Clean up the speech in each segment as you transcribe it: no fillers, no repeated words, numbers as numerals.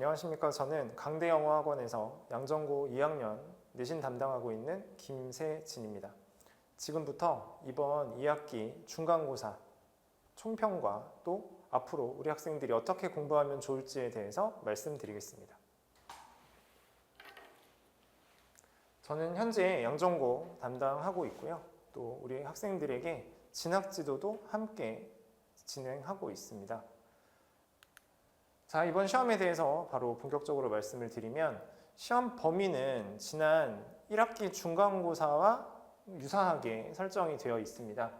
안녕하십니까. 저는 강대영어학원에서 양정고 2학년 내신 담당하고 있는 김세진입니다. 지금부터 이번 2학기 중간고사 총평과 또 앞으로 우리 학생들이 어떻게 공부하면 좋을지에 대해서 말씀드리겠습니다. 저는 현재 양정고 담당하고 있고요. 또 우리 학생들에게 진학지도도 함께 진행하고 있습니다. 자, 이번 시험에 대해서 바로 본격적으로 말씀을 드리면 시험 범위는 지난 1학기 중간고사와 유사하게 설정이 되어 있습니다.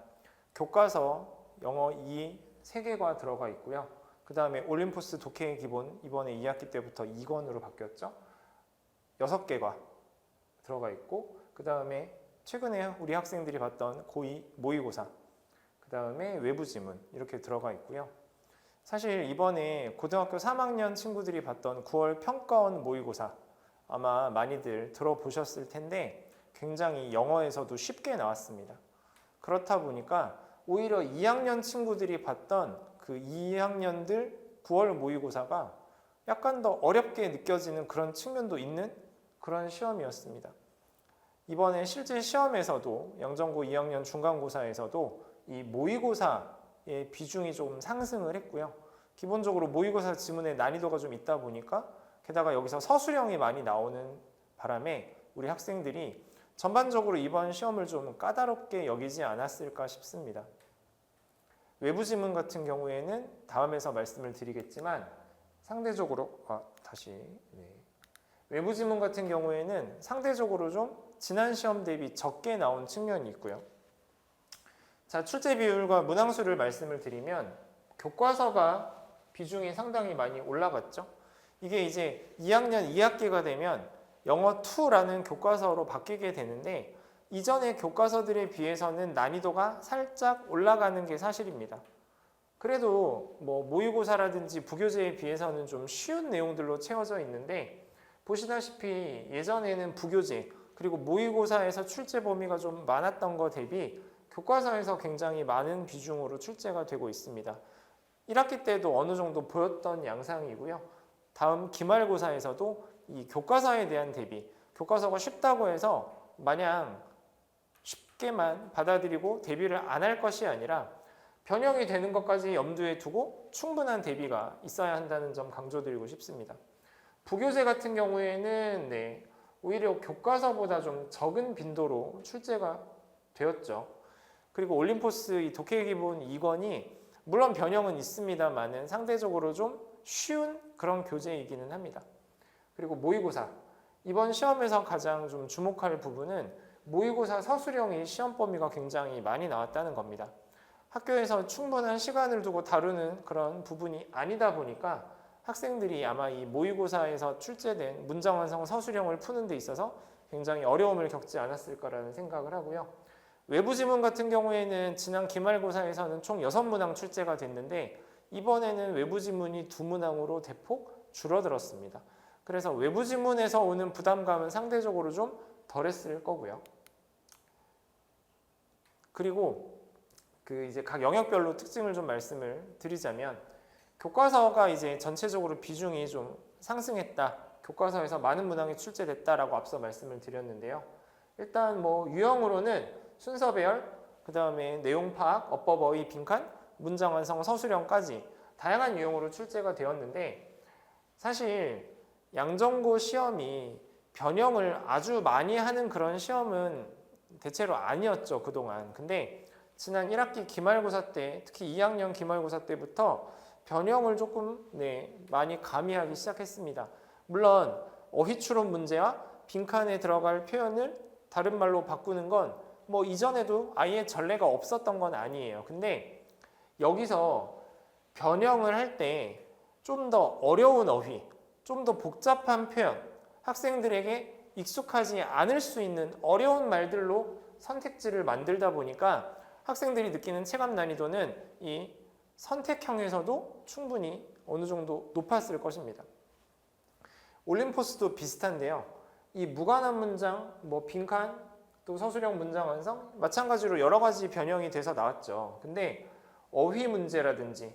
교과서, 영어 2, 3개가 들어가 있고요. 그 다음에 올림포스 독해 기본 이번에 2학기 때부터 2권으로 바뀌었죠. 6개가 들어가 있고 그 다음에 최근에 우리 학생들이 봤던 고2 모의고사 그 다음에 외부 지문 이렇게 들어가 있고요. 사실 이번에 고등학교 3학년 친구들이 봤던 9월 평가원 모의고사 아마 많이들 들어보셨을 텐데 굉장히 영어에서도 쉽게 나왔습니다. 그렇다 보니까 오히려 2학년 친구들이 봤던 그 2학년들 9월 모의고사가 약간 더 어렵게 느껴지는 그런 측면도 있는 그런 시험이었습니다. 이번에 실제 시험에서도 양정고 2학년 중간고사에서도 이 모의고사의 비중이 조금 상승을 했고요. 기본적으로 모의고사 지문의 난이도가 좀 있다 보니까 게다가 여기서 서술형이 많이 나오는 바람에 우리 학생들이 전반적으로 이번 시험을 좀 까다롭게 여기지 않았을까 싶습니다. 외부 지문 같은 경우에는 다음에서 말씀을 드리겠지만 상대적으로 외부 지문 같은 경우에는 상대적으로 좀 지난 시험 대비 적게 나온 측면이 있고요. 자, 출제 비율과 문항수를 말씀을 드리면 교과서가 비중이 상당히 많이 올라갔죠. 이게 이제 2학년 2학기가 되면 영어 2라는 교과서로 바뀌게 되는데 이전의 교과서들에 비해서는 난이도가 살짝 올라가는 게 사실입니다. 그래도 뭐 모의고사라든지 부교재에 비해서는 좀 쉬운 내용들로 채워져 있는데 보시다시피 예전에는 부교재 그리고 모의고사에서 출제 범위가 좀 많았던 것 대비 교과서에서 굉장히 많은 비중으로 출제가 되고 있습니다. 1학기 때도 어느 정도 보였던 양상이고요. 다음 기말고사에서도 이 교과서에 대한 대비, 교과서가 쉽다고 해서 마냥 쉽게만 받아들이고 대비를 안 할 것이 아니라 변형이 되는 것까지 염두에 두고 충분한 대비가 있어야 한다는 점 강조드리고 싶습니다. 부교재 같은 경우에는 오히려 교과서보다 좀 적은 빈도로 출제가 되었죠. 그리고 올림포스 이 독해 기본 2권이 물론 변형은 있습니다만은 상대적으로 좀 쉬운 그런 교재이기는 합니다. 그리고 모의고사 이번 시험에서 가장 좀 주목할 부분은 모의고사 서술형이 시험 범위가 굉장히 많이 나왔다는 겁니다. 학교에서 충분한 시간을 두고 다루는 그런 부분이 아니다 보니까 학생들이 아마 이 모의고사에서 출제된 문장 완성 서술형을 푸는 데 있어서 굉장히 어려움을 겪지 않았을까라는 생각을 하고요. 외부 지문 같은 경우에는 지난 기말고사에서는 총 6문항 출제가 됐는데 이번에는 외부 지문이 2문항으로 대폭 줄어들었습니다. 그래서 외부 지문에서 오는 부담감은 상대적으로 좀 덜했을 거고요. 그리고 이제 각 영역별로 특징을 좀 말씀을 드리자면 교과서가 이제 전체적으로 비중이 좀 상승했다. 교과서에서 많은 문항이 출제됐다라고 앞서 말씀을 드렸는데요. 일단 뭐 유형으로는 순서 배열, 그 다음에 내용 파악, 어법, 어휘, 빈칸, 문장 완성, 서술형까지 다양한 유형으로 출제가 되었는데 사실 양정고 시험이 변형을 아주 많이 하는 그런 시험은 대체로 아니었죠, 그동안. 근데 지난 1학기 기말고사 때, 특히 2학년 기말고사 때부터 변형을 조금 많이 가미하기 시작했습니다. 물론 어휘 추론 문제와 빈칸에 들어갈 표현을 다른 말로 바꾸는 건 뭐 이전에도 아예 전례가 없었던 건 아니에요. 근데 여기서 변형을 할 때 좀 더 어려운 어휘, 좀 더 복잡한 표현, 학생들에게 익숙하지 않을 수 있는 어려운 말들로 선택지를 만들다 보니까 학생들이 느끼는 체감 난이도는 이 선택형에서도 충분히 어느 정도 높았을 것입니다. 올림포스도 비슷한데요. 이 무관한 문장, 뭐 빈칸, 또 서술형 문장 완성 마찬가지로 여러 가지 변형이 돼서 나왔죠. 근데 어휘 문제라든지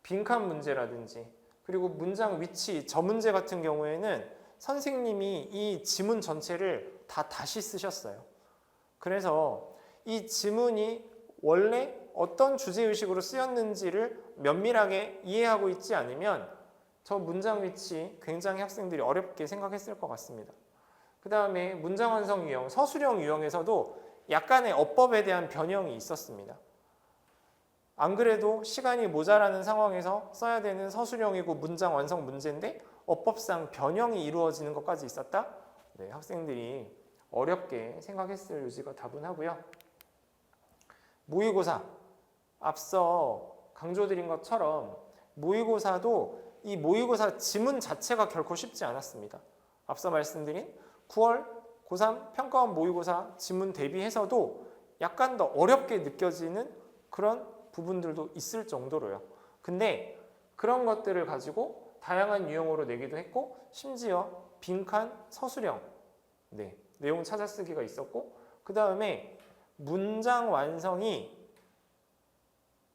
빈칸 문제라든지 그리고 문장 위치, 저 문제 같은 경우에는 선생님이 이 지문 전체를 다 다시 쓰셨어요. 그래서 이 지문이 원래 어떤 주제의식으로 쓰였는지를 면밀하게 이해하고 있지 않으면 저 문장 위치 굉장히 학생들이 어렵게 생각했을 것 같습니다. 그 다음에 문장 완성 유형, 서술형 유형에서도 약간의 어법에 대한 변형이 있었습니다. 안 그래도 시간이 모자라는 상황에서 써야 되는 서술형이고 문장 완성 문제인데 어법상 변형이 이루어지는 것까지 있었다? 네, 학생들이 어렵게 생각했을 요지가 다분하고요. 모의고사, 앞서 강조드린 것처럼 모의고사도 이 모의고사 지문 자체가 결코 쉽지 않았습니다. 앞서 말씀드린 9월 고3 평가원 모의고사 지문 대비해서도 약간 더 어렵게 느껴지는 그런 부분들도 있을 정도로요. 근데 그런 것들을 가지고 다양한 유형으로 내기도 했고 심지어 빈칸 서술형 내용 찾아쓰기가 있었고 그 다음에 문장 완성이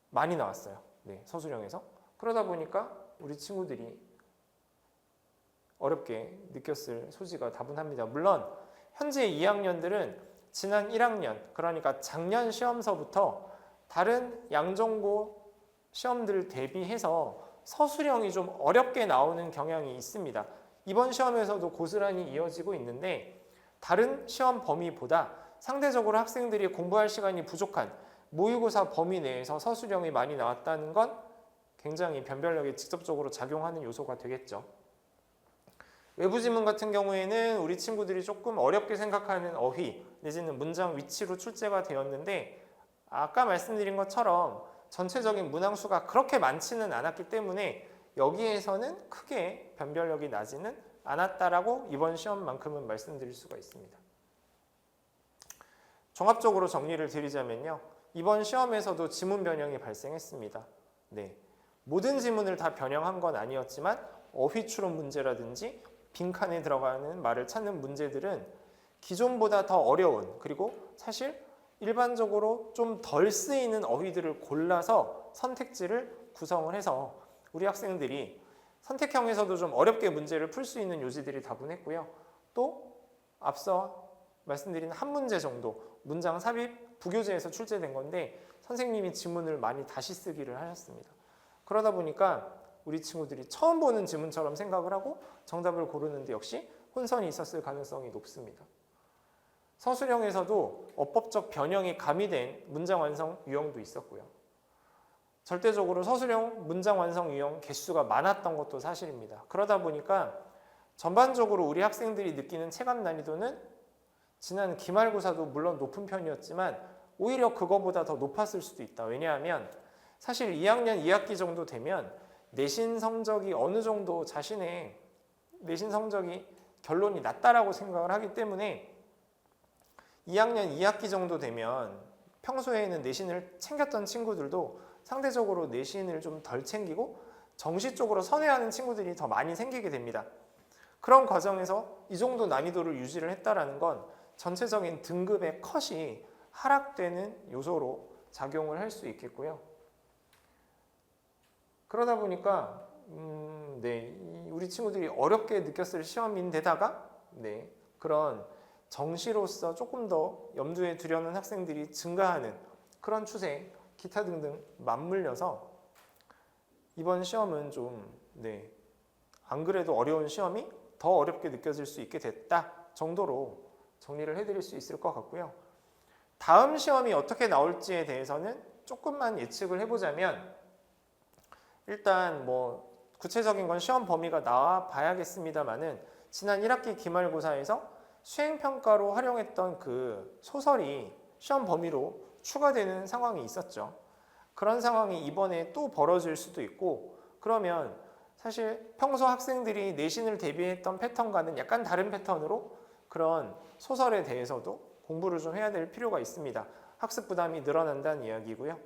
많이 나왔어요. 서술형에서. 그러다 보니까 우리 친구들이 어렵게 느꼈을 소지가 다분합니다. 물론 현재 2학년들은 지난 1학년 그러니까 작년 시험서부터 다른 양정고 시험들 대비해서 서술형이 좀 어렵게 나오는 경향이 있습니다. 이번 시험에서도 고스란히 이어지고 있는데 다른 시험 범위보다 상대적으로 학생들이 공부할 시간이 부족한 모의고사 범위 내에서 서술형이 많이 나왔다는 건 굉장히 변별력에 직접적으로 작용하는 요소가 되겠죠. 외부 지문 같은 경우에는 우리 친구들이 조금 어렵게 생각하는 어휘 내지는 문장 위치로 출제가 되었는데 아까 말씀드린 것처럼 전체적인 문항수가 그렇게 많지는 않았기 때문에 여기에서는 크게 변별력이 나지는 않았다라고 이번 시험만큼은 말씀드릴 수가 있습니다. 종합적으로 정리를 드리자면요. 이번 시험에서도 지문 변형이 발생했습니다. 모든 지문을 다 변형한 건 아니었지만 어휘 추론 문제라든지 빈칸에 들어가는 말을 찾는 문제들은 기존보다 더 어려운 그리고 사실 일반적으로 좀 덜 쓰이는 어휘들을 골라서 선택지를 구성을 해서 우리 학생들이 선택형에서도 좀 어렵게 문제를 풀 수 있는 요지들이 다분했고요. 또 앞서 말씀드린 한 문제 정도 문장 삽입 부교재에서 출제된 건데 선생님이 지문을 많이 다시 쓰기를 하셨습니다. 그러다 보니까 우리 친구들이 처음 보는 지문처럼 생각을 하고 정답을 고르는데 역시 혼선이 있었을 가능성이 높습니다. 서술형에서도 어법적 변형이 가미된 문장 완성 유형도 있었고요. 절대적으로 서술형 문장 완성 유형 개수가 많았던 것도 사실입니다. 그러다 보니까 전반적으로 우리 학생들이 느끼는 체감 난이도는 지난 기말고사도 물론 높은 편이었지만 오히려 그거보다 더 높았을 수도 있다. 왜냐하면 사실 2학년 2학기 정도 되면 내신 성적이 어느 정도 자신의 내신 성적이 결론이 낮다라고 생각을 하기 때문에 2학년 2학기 정도 되면 평소에는 내신을 챙겼던 친구들도 상대적으로 내신을 좀 덜 챙기고 정시 쪽으로 선회하는 친구들이 더 많이 생기게 됩니다. 그런 과정에서 이 정도 난이도를 유지를 했다는 건 전체적인 등급의 컷이 하락되는 요소로 작용을 할 수 있겠고요. 그러다 보니까 우리 친구들이 어렵게 느꼈을 시험인데다가 그런 정시로서 조금 더 염두에 두려는 학생들이 증가하는 그런 추세, 기타 등등 맞물려서 이번 시험은 좀 안 그래도 어려운 시험이 더 어렵게 느껴질 수 있게 됐다 정도로 정리를 해드릴 수 있을 것 같고요. 다음 시험이 어떻게 나올지에 대해서는 조금만 예측을 해보자면 일단 뭐 구체적인 건 시험 범위가 나와 봐야겠습니다만은 지난 1학기 기말고사에서 수행평가로 활용했던 그 소설이 시험 범위로 추가되는 상황이 있었죠. 그런 상황이 이번에 또 벌어질 수도 있고 그러면 사실 평소 학생들이 내신을 대비했던 패턴과는 약간 다른 패턴으로 그런 소설에 대해서도 공부를 좀 해야 될 필요가 있습니다. 학습 부담이 늘어난다는 이야기고요.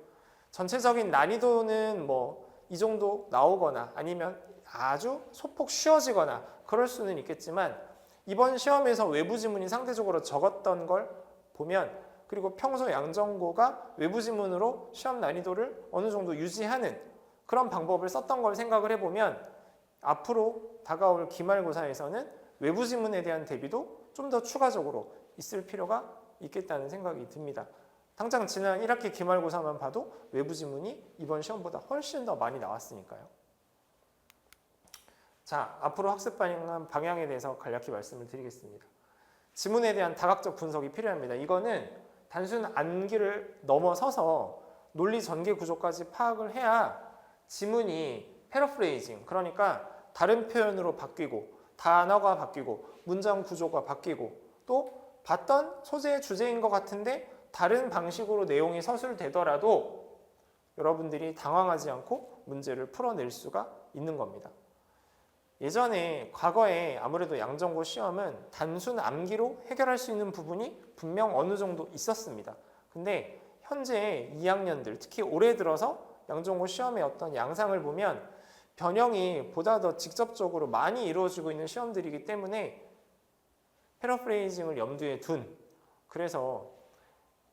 전체적인 난이도는 뭐 이 정도 나오거나 아니면 아주 소폭 쉬워지거나 그럴 수는 있겠지만 이번 시험에서 외부 지문이 상대적으로 적었던 걸 보면 그리고 평소 양정고가 외부 지문으로 시험 난이도를 어느 정도 유지하는 그런 방법을 썼던 걸 생각을 해보면 앞으로 다가올 기말고사에서는 외부 지문에 대한 대비도 좀 더 추가적으로 있을 필요가 있겠다는 생각이 듭니다. 당장 지난 1학기 기말고사만 봐도 외부 지문이 이번 시험보다 훨씬 더 많이 나왔으니까요. 자, 앞으로 학습 방향에 대해서 간략히 말씀을 드리겠습니다. 지문에 대한 다각적 분석이 필요합니다. 이거는 단순 암기를 넘어서서 논리 전개 구조까지 파악을 해야 지문이 패러프레이징, 그러니까 다른 표현으로 바뀌고 단어가 바뀌고 문장 구조가 바뀌고 또 봤던 소재의 주제인 것 같은데 다른 방식으로 내용이 서술되더라도 여러분들이 당황하지 않고 문제를 풀어낼 수가 있는 겁니다. 예전에 과거에 아무래도 양정고 시험은 단순 암기로 해결할 수 있는 부분이 분명 어느 정도 있었습니다. 근데 현재 2학년들, 특히 올해 들어서 양정고 시험의 어떤 양상을 보면 변형이 보다 더 직접적으로 많이 이루어지고 있는 시험들이기 때문에 패러프레이징을 염두에 둔, 그래서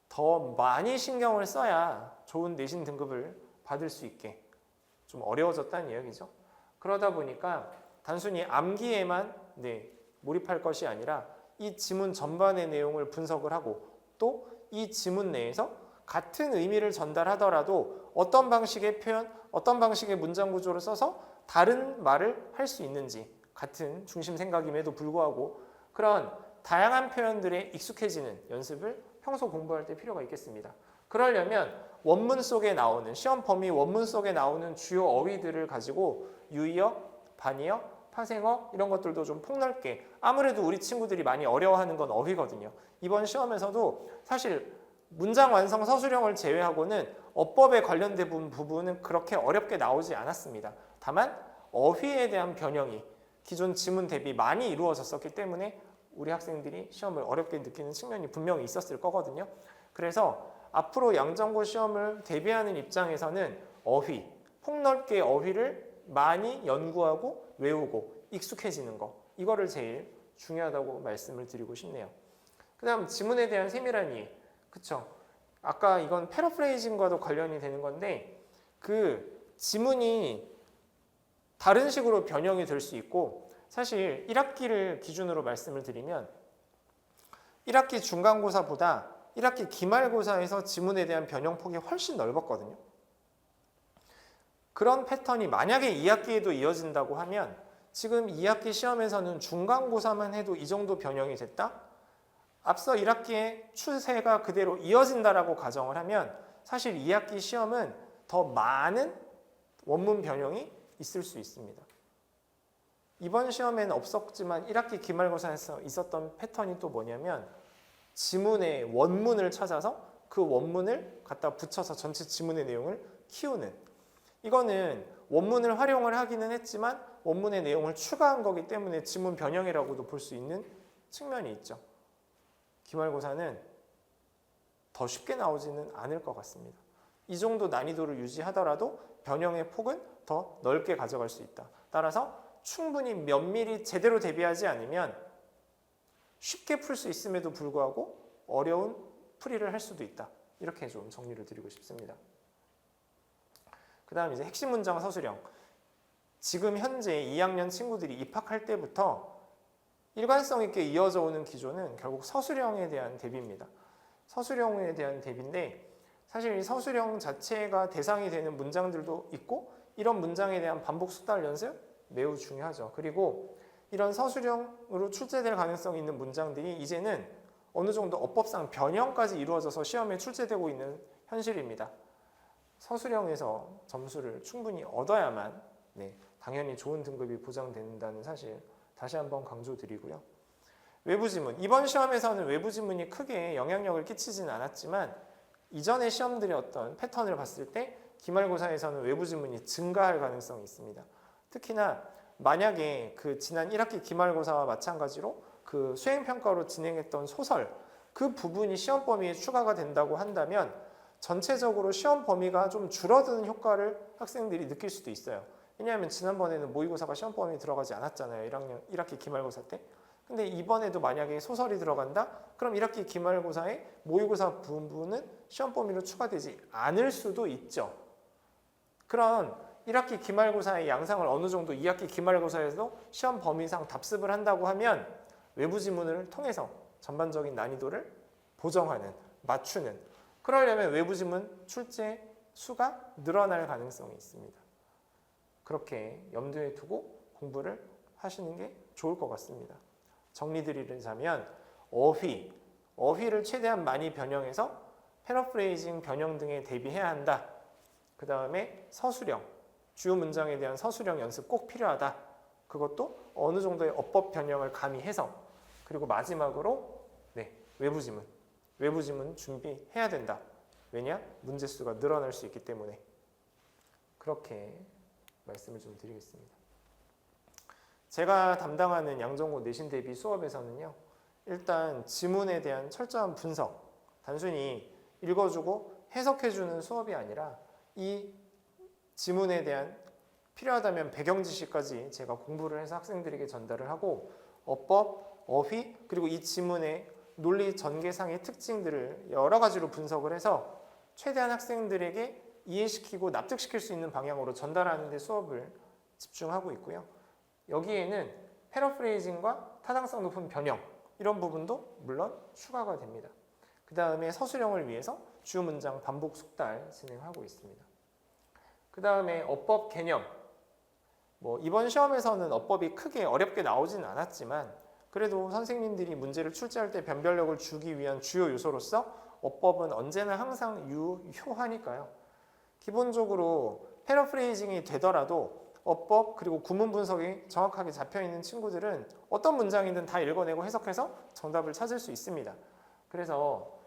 더 많이 신경을 써야 좋은 내신 등급을 받을 수 있게 좀 어려워졌다는 이야기죠. 그러다 보니까 단순히 암기에만 몰입할 것이 아니라 이 지문 전반의 내용을 분석을 하고 또 이 지문 내에서 같은 의미를 전달하더라도 어떤 방식의 표현, 어떤 방식의 문장 구조를 써서 다른 말을 할 수 있는지, 같은 중심 생각임에도 불구하고 그런 다양한 표현들에 익숙해지는 연습을 평소 공부할 때 필요가 있겠습니다. 그러려면 원문 속에 나오는, 시험 범위 원문 속에 나오는 주요 어휘들을 가지고 유의어, 반의어, 파생어 이런 것들도 좀 폭넓게, 아무래도 우리 친구들이 많이 어려워하는 건 어휘거든요. 이번 시험에서도 사실 문장 완성 서술형을 제외하고는 어법에 관련된 부분은 그렇게 어렵게 나오지 않았습니다. 다만 어휘에 대한 변형이 기존 지문 대비 많이 이루어졌었기 때문에 우리 학생들이 시험을 어렵게 느끼는 측면이 분명히 있었을 거거든요. 그래서 앞으로 양정고 시험을 대비하는 입장에서는 어휘, 폭넓게 어휘를 많이 연구하고 외우고 익숙해지는 거, 이거를 제일 중요하다고 말씀을 드리고 싶네요. 그 다음 지문에 대한 세밀한 이해. 그쵸? 아까 이건 패러프레이징과도 관련이 되는 건데 그 지문이 다른 식으로 변형이 될 수 있고, 사실 1학기를 기준으로 말씀을 드리면 1학기 중간고사보다 1학기 기말고사에서 지문에 대한 변형폭이 훨씬 넓었거든요. 그런 패턴이 만약에 2학기에도 이어진다고 하면 지금 2학기 시험에서는 중간고사만 해도 이 정도 변형이 됐다? 앞서 1학기의 추세가 그대로 이어진다라고 가정을 하면 사실 2학기 시험은 더 많은 원문 변형이 있을 수 있습니다. 이번 시험에는 없었지만 1학기 기말고사에서 있었던 패턴이 또 뭐냐면 지문의 원문을 찾아서 그 원문을 갖다 붙여서 전체 지문의 내용을 키우는, 이거는 원문을 활용을 하기는 했지만 원문의 내용을 추가한 거기 때문에 지문 변형이라고도 볼 수 있는 측면이 있죠. 기말고사는 더 쉽게 나오지는 않을 것 같습니다. 이 정도 난이도를 유지하더라도 변형의 폭은 더 넓게 가져갈 수 있다. 따라서 충분히 면밀히 제대로 대비하지 않으면 쉽게 풀 수 있음에도 불구하고 어려운 풀이를 할 수도 있다. 이렇게 좀 정리를 드리고 싶습니다. 그 다음 이제 핵심 문장 서술형. 지금 현재 2학년 친구들이 입학할 때부터 일관성 있게 이어져 오는 기조는 결국 서술형에 대한 대비입니다. 서술형에 대한 대비인데 사실 이 서술형 자체가 대상이 되는 문장들도 있고 이런 문장에 대한 반복 숙달 연습 매우 중요하죠. 그리고 이런 서술형으로 출제될 가능성이 있는 문장들이 이제는 어느 정도 어법상 변형까지 이루어져서 시험에 출제되고 있는 현실입니다. 서술형에서 점수를 충분히 얻어야만 당연히 좋은 등급이 보장된다는 사실 다시 한번 강조드리고요. 외부 지문. 이번 시험에서는 외부 지문이 크게 영향력을 끼치지는 않았지만 이전의 시험들의 어떤 패턴을 봤을 때 기말고사에서는 외부 지문이 증가할 가능성이 있습니다. 특히나 만약에 그 지난 1학기 기말고사와 마찬가지로 그 수행평가로 진행했던 소설 그 부분이 시험 범위에 추가가 된다고 한다면 전체적으로 시험 범위가 좀 줄어드는 효과를 학생들이 느낄 수도 있어요. 왜냐하면 지난번에는 모의고사가 시험 범위에 들어가지 않았잖아요. 1학기 기말고사 때. 근데 이번에도 만약에 소설이 들어간다? 그럼 1학기 기말고사의 모의고사 부분은 시험 범위로 추가되지 않을 수도 있죠. 그런 1학기 기말고사의 양상을 어느 정도 2학기 기말고사에서 시험 범위상 답습을 한다고 하면 외부 지문을 통해서 전반적인 난이도를 보정하는, 맞추는, 그러려면 외부 지문 출제 수가 늘어날 가능성이 있습니다. 그렇게 염두에 두고 공부를 하시는 게 좋을 것 같습니다. 정리드리자면 어휘를 최대한 많이 변형해서 패러프레이징 변형 등에 대비해야 한다. 그 다음에 서술형, 주요 문장에 대한 서술형 연습 꼭 필요하다. 그것도 어느 정도의 어법 변형을 가미해서, 그리고 마지막으로 외부 지문 준비해야 된다. 왜냐? 문제수가 늘어날 수 있기 때문에. 그렇게 말씀을 좀 드리겠습니다. 제가 담당하는 양정고 내신 대비 수업에서는요, 일단 지문에 대한 철저한 분석, 단순히 읽어주고 해석해주는 수업이 아니라 이 지문에 대한 필요하다면 배경 지식까지 제가 공부를 해서 학생들에게 전달을 하고, 어법, 어휘, 그리고 이 지문의 논리 전개상의 특징들을 여러 가지로 분석을 해서 최대한 학생들에게 이해시키고 납득시킬 수 있는 방향으로 전달하는 데 수업을 집중하고 있고요. 여기에는 패러프레이징과 타당성 높은 변형, 이런 부분도 물론 추가가 됩니다. 그 다음에 서술형을 위해서 주요 문장 반복 숙달 진행하고 있습니다. 그 다음에 어법 개념, 이번 시험에서는 어법이 크게 어렵게 나오진 않았지만 그래도 선생님들이 문제를 출제할 때 변별력을 주기 위한 주요 요소로서 어법은 언제나 항상 유효하니까요. 기본적으로 패러프레이징이 되더라도 어법 그리고 구문 분석이 정확하게 잡혀있는 친구들은 어떤 문장이든 다 읽어내고 해석해서 정답을 찾을 수 있습니다. 그래서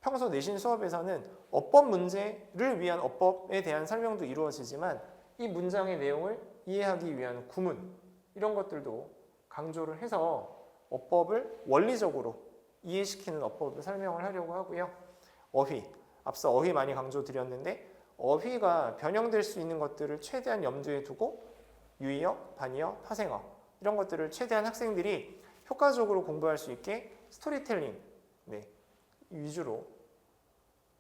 평소 내신 수업에서는 어법 문제를 위한 어법에 대한 설명도 이루어지지만 이 문장의 내용을 이해하기 위한 구문, 이런 것들도 강조를 해서 어법을 원리적으로 이해시키는 어법을 설명을 하려고 하고요. 어휘, 앞서 어휘 많이 강조드렸는데 어휘가 변형될 수 있는 것들을 최대한 염두에 두고 유의어, 반의어, 파생어, 이런 것들을 최대한 학생들이 효과적으로 공부할 수 있게 스토리텔링 위주로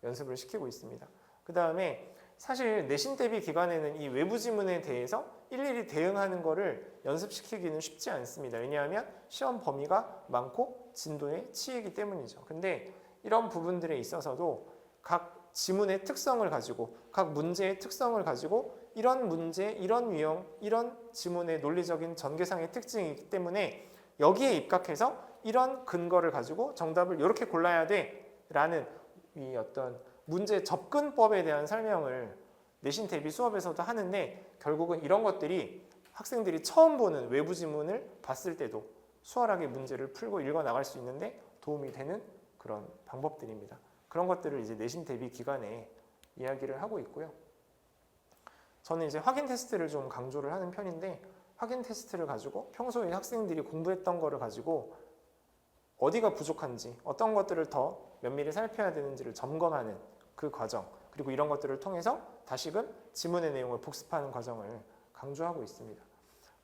연습을 시키고 있습니다. 그 다음에 사실 내신 대비 기간에는 이 외부 지문에 대해서 일일이 대응하는 것을 연습시키기는 쉽지 않습니다. 왜냐하면 시험 범위가 많고 진도에 치이기 때문이죠. 근데 이런 부분들에 있어서도 각 지문의 특성을 가지고, 각 문제의 특성을 가지고 이런 문제, 이런 유형, 이런 지문의 논리적인 전개상의 특징이 있기 때문에 여기에 입각해서 이런 근거를 가지고 정답을 이렇게 골라야 돼 라는 이 어떤 문제 접근법에 대한 설명을 내신 대비 수업에서도 하는데, 결국은 이런 것들이 학생들이 처음 보는 외부 지문을 봤을 때도 수월하게 문제를 풀고 읽어 나갈 수 있는데 도움이 되는 그런 방법들입니다. 그런 것들을 이제 내신 대비 기간에 이야기를 하고 있고요. 저는 이제 확인 테스트를 좀 강조를 하는 편인데, 확인 테스트를 가지고 평소에 학생들이 공부했던 거를 가지고 어디가 부족한지, 어떤 것들을 더 면밀히 살펴야 되는지를 점검하는 그 과정, 그리고 이런 것들을 통해서 다시금 지문의 내용을 복습하는 과정을 강조하고 있습니다.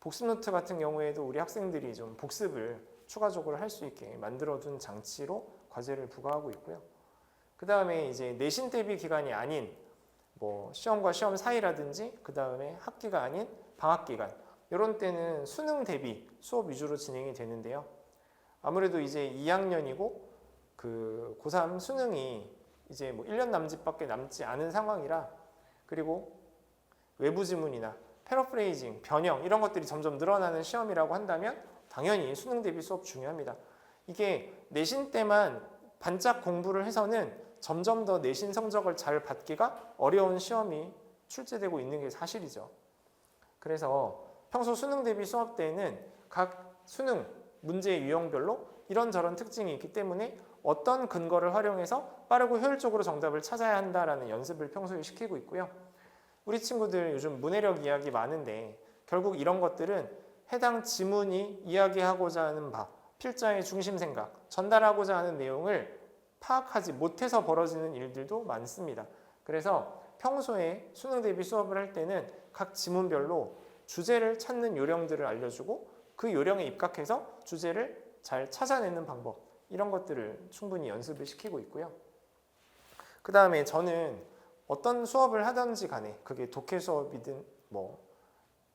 복습 노트 같은 경우에도 우리 학생들이 좀 복습을 추가적으로 할 수 있게 만들어둔 장치로 과제를 부과하고 있고요. 그 다음에 이제 내신 대비 기간이 아닌 시험과 시험 사이라든지 그 다음에 학기가 아닌 방학 기간, 이런 때는 수능 대비 수업 위주로 진행이 되는데요. 아무래도 이제 2학년이고 그 고3 수능이 이제 1년 남짓밖에 남지 않은 상황이라, 그리고 외부 지문이나 패러프레이징, 변형 이런 것들이 점점 늘어나는 시험이라고 한다면 당연히 수능 대비 수업 중요합니다. 이게 내신 때만 반짝 공부를 해서는 점점 더 내신 성적을 잘 받기가 어려운 시험이 출제되고 있는 게 사실이죠. 그래서 평소 수능 대비 수업 때에는 각 수능 문제의 유형별로 이런저런 특징이 있기 때문에 어떤 근거를 활용해서 빠르고 효율적으로 정답을 찾아야 한다라는 연습을 평소에 시키고 있고요. 우리 친구들 요즘 문해력 이야기 많은데 결국 이런 것들은 해당 지문이 이야기하고자 하는 바, 필자의 중심 생각, 전달하고자 하는 내용을 파악하지 못해서 벌어지는 일들도 많습니다. 그래서 평소에 수능 대비 수업을 할 때는 각 지문별로 주제를 찾는 요령들을 알려주고 그 요령에 입각해서 주제를 잘 찾아내는 방법, 이런 것들을 충분히 연습을 시키고 있고요. 그 다음에 저는 어떤 수업을 하든지 간에 그게 독해 수업이든 뭐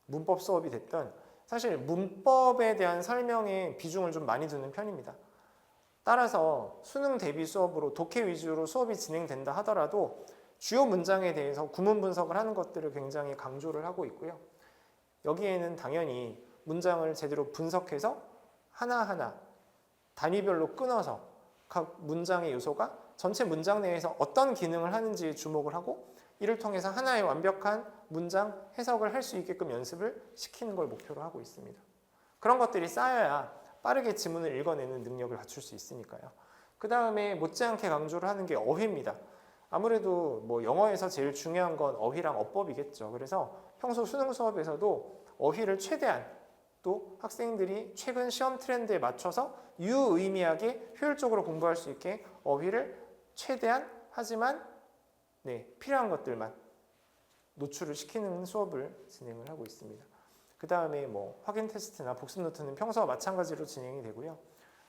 문법 수업이 됐든 사실 문법에 대한 설명에 비중을 좀 많이 두는 편입니다. 따라서 수능 대비 수업으로 독해 위주로 수업이 진행된다 하더라도 주요 문장에 대해서 구문 분석을 하는 것들을 굉장히 강조를 하고 있고요. 여기에는 당연히 문장을 제대로 분석해서 하나하나 단위별로 끊어서 각 문장의 요소가 전체 문장 내에서 어떤 기능을 하는지에 주목을 하고 이를 통해서 하나의 완벽한 문장 해석을 할 수 있게끔 연습을 시키는 걸 목표로 하고 있습니다. 그런 것들이 쌓여야 빠르게 지문을 읽어내는 능력을 갖출 수 있으니까요. 그 다음에 못지않게 강조를 하는 게 어휘입니다. 아무래도 뭐 영어에서 제일 중요한 건 어휘랑 어법이겠죠. 그래서 평소 수능 수업에서도 어휘를 최대한 또 학생들이 최근 시험 트렌드에 맞춰서 유의미하게 효율적으로 공부할 수 있게 어휘를 최대한 하지만 필요한 것들만 노출을 시키는 수업을 진행을 하고 있습니다. 그 다음에 뭐 확인 테스트나 복습 노트는 평소와 마찬가지로 진행이 되고요.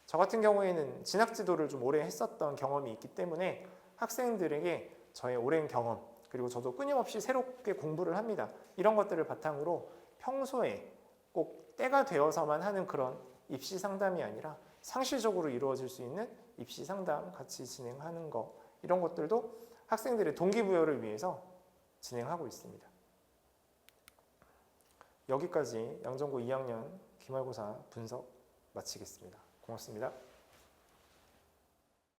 저 같은 경우에는 진학 지도를 좀 오래 했었던 경험이 있기 때문에 학생들에게 저의 오랜 경험 그리고 저도 끊임없이 새롭게 공부를 합니다. 이런 것들을 바탕으로 평소에 꼭 때가 되어서만 하는 그런 입시 상담이 아니라 상시적으로 이루어질 수 있는 입시 상담 같이 진행하는 거 이런 것들도 학생들의 동기부여를 위해서 진행하고 있습니다. 여기까지 양정고 2학년 기말고사 분석 마치겠습니다. 고맙습니다.